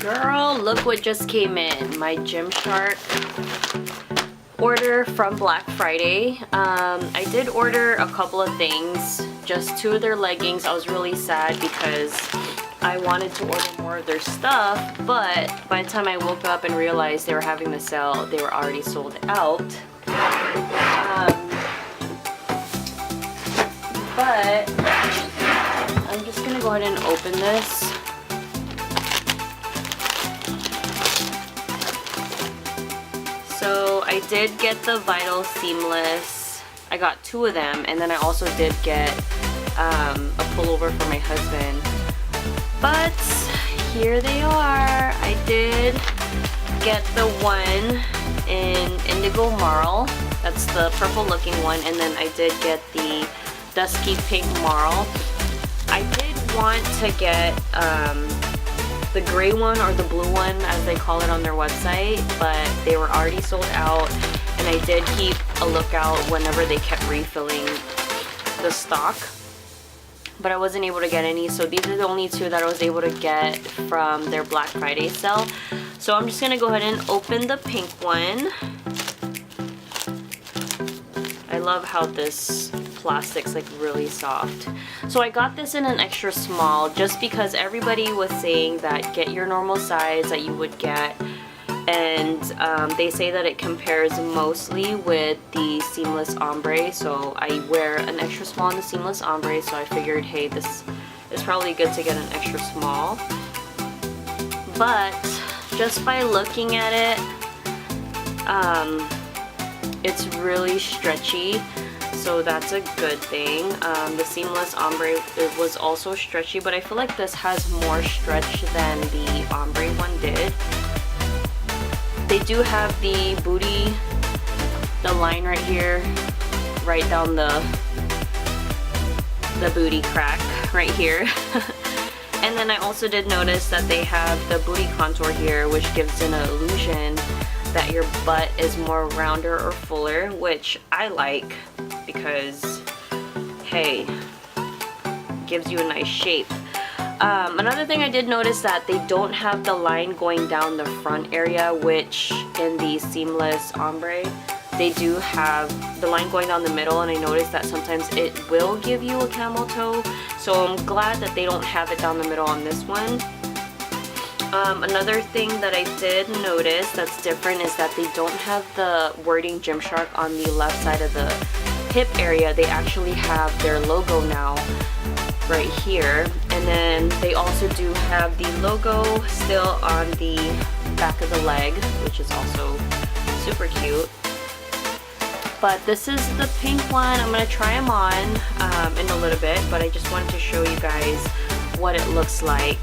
Girl, look what just came in. My Gymshark order from Black Friday. I did order a couple of things, just 2 of their leggings. I was really sad because I wanted to order more of their stuff, but by the time I woke up and realized they were having the sale, they were already sold out. But I'm just gonna go ahead and open this. So I did get the Vital Seamless. I got 2 of them, and then I also did get a pullover for my husband. But here they are. I did get the one in Indigo Marl. That's the purple looking one, and then I did get the Dusky Pink Marl. I did want to get the gray one or the blue one as they call it on their website, but they were already sold out, and I did keep a lookout whenever they kept refilling the stock, but I wasn't able to get any. So these are the only 2 that I was able to get from their Black Friday sale. So I'm just gonna go ahead and open the pink one. I love how this plastic's like really soft. So I got this in an extra small just because everybody was saying that get your normal size that you would get, and they say that it compares mostly with the seamless ombre. So I wear an extra small in the seamless ombre, so I figured, hey, this is probably good to get an extra small. But just by looking at it, it's really stretchy, so that's a good thing. The seamless ombre, it was also stretchy, but I feel like this has more stretch than the ombre one did. They do have the booty, the line right here, right down the booty crack right here. And then I also did notice that they have the booty contour here, which gives an illusion that your butt is more rounder or fuller, which I like because, hey, gives you a nice shape. Another thing I did notice that they don't have the line going down the front area, which in the seamless ombre they do have the line going down the middle, and I noticed that sometimes it will give you a camel toe, so I'm glad that they don't have it down the middle on this one. Another thing that I did notice that's different is that they don't have the wording Gymshark on the left side of the hip area. They actually have their logo now right here, and then they also do have the logo still on the back of the leg, which is also super cute. But this is the pink one. I'm gonna try them on in a little bit, but I just wanted to show you guys what it looks like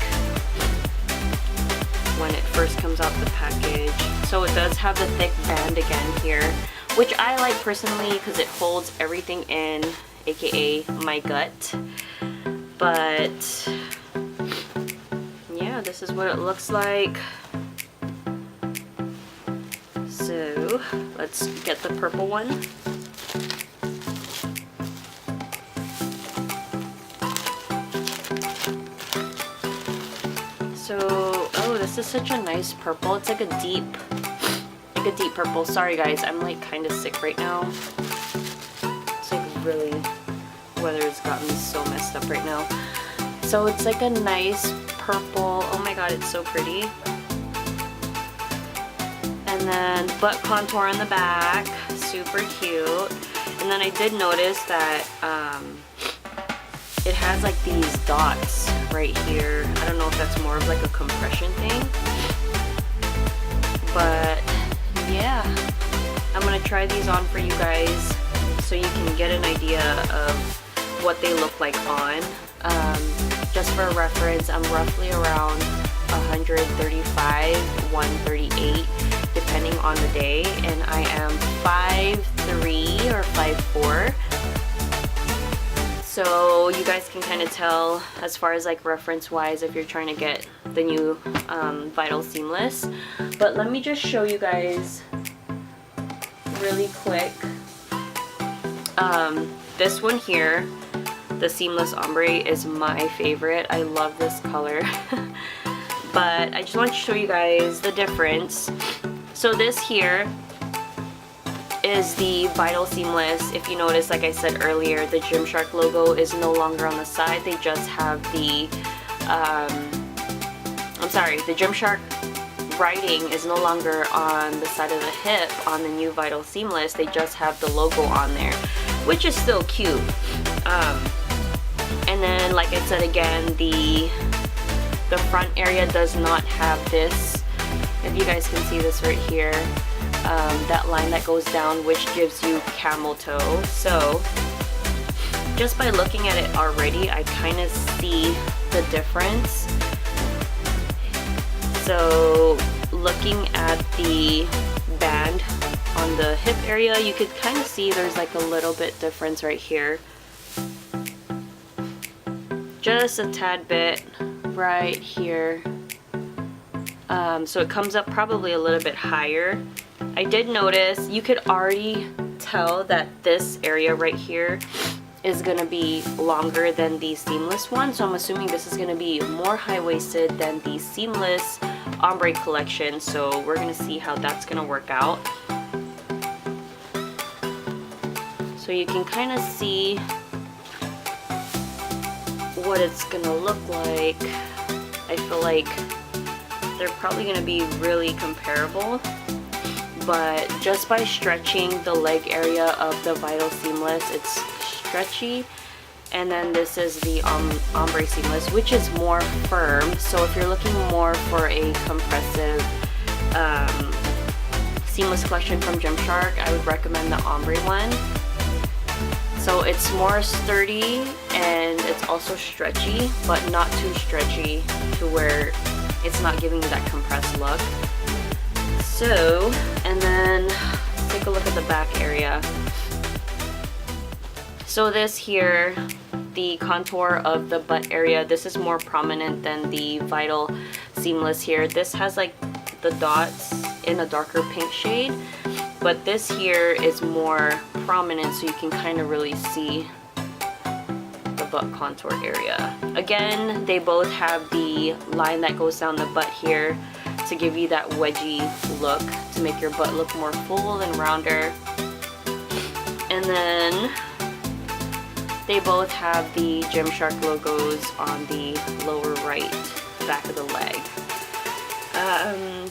when it first comes out the package. So it does have the thick band again here, which I like personally because it holds everything in, aka my gut. But yeah, this is what it looks like. So let's get the purple one. So, oh, this is such a nice purple. It's like a deep purple. Sorry guys, I'm like kind of sick right now. It's like really, weather's got me so messed up right now. So it's like a nice purple. Oh my god, it's so pretty. And then butt contour in the back, super cute. And then I did notice that it has like these dots right here. I don't know if that's more of like a compression thing, but yeah, I'm gonna try these on for you guys so you can get an idea of what they look like on. Just for reference, I'm roughly around 135, 138 depending on the day, and I am 5'3" or 5'4". So you guys can kind of tell as far as like reference wise if you're trying to get the new Vital Seamless. But let me just show you guys really quick. This one here, the Seamless Ombre, is my favorite. I love this color. but I just want to show you guys the difference. So this here is the Vital Seamless. If you notice, like I said earlier, the Gymshark logo is no longer on the side. They just have the, the Gymshark writing is no longer on the side of the hip on the new Vital Seamless. They just have the logo on there, which is still cute. And then, like I said again, the front area does not have this. If you guys can see this right here, that line that goes down, which gives you camel toe. So just by looking at it already, I kind of see the difference. So looking at the band on the hip area, you could kind of see there's like a little bit difference right here. Just a tad bit right here. So it comes up probably a little bit higher. I did notice, you could already tell that this area right here is gonna be longer than the seamless one. So I'm assuming this is gonna be more high-waisted than the seamless Ombre collection. So we're gonna see how that's gonna work out. So you can kind of see what it's gonna look like. I feel like they're probably gonna be really comparable, but just by stretching the leg area of the Vital Seamless, it's stretchy. And then this is the Ombre Seamless, which is more firm. So if you're looking more for a compressive seamless collection from Gymshark, I would recommend the Ombre one. So it's more sturdy and it's also stretchy, but not too stretchy to where it's not giving you that compressed look. So, and then let's take a look at the back area. So this here, the contour of the butt area, this is more prominent than the Vital Seamless here. This has like the dots in a darker pink shade, but this here is more prominent, so you can kind of really see the butt contour area. Again, they both have the line that goes down the butt here to give you that wedgy look, to make your butt look more full and rounder. And then they both have the Gymshark logos on the lower right back of the leg.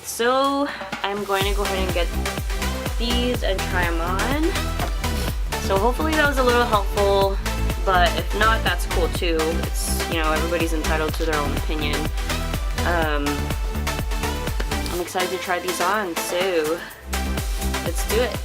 So I'm going to go ahead and get these and try them on. So hopefully that was a little helpful, but if not, that's cool too. It's, you know, everybody's entitled to their own opinion. I'm excited to try these on, so let's do it.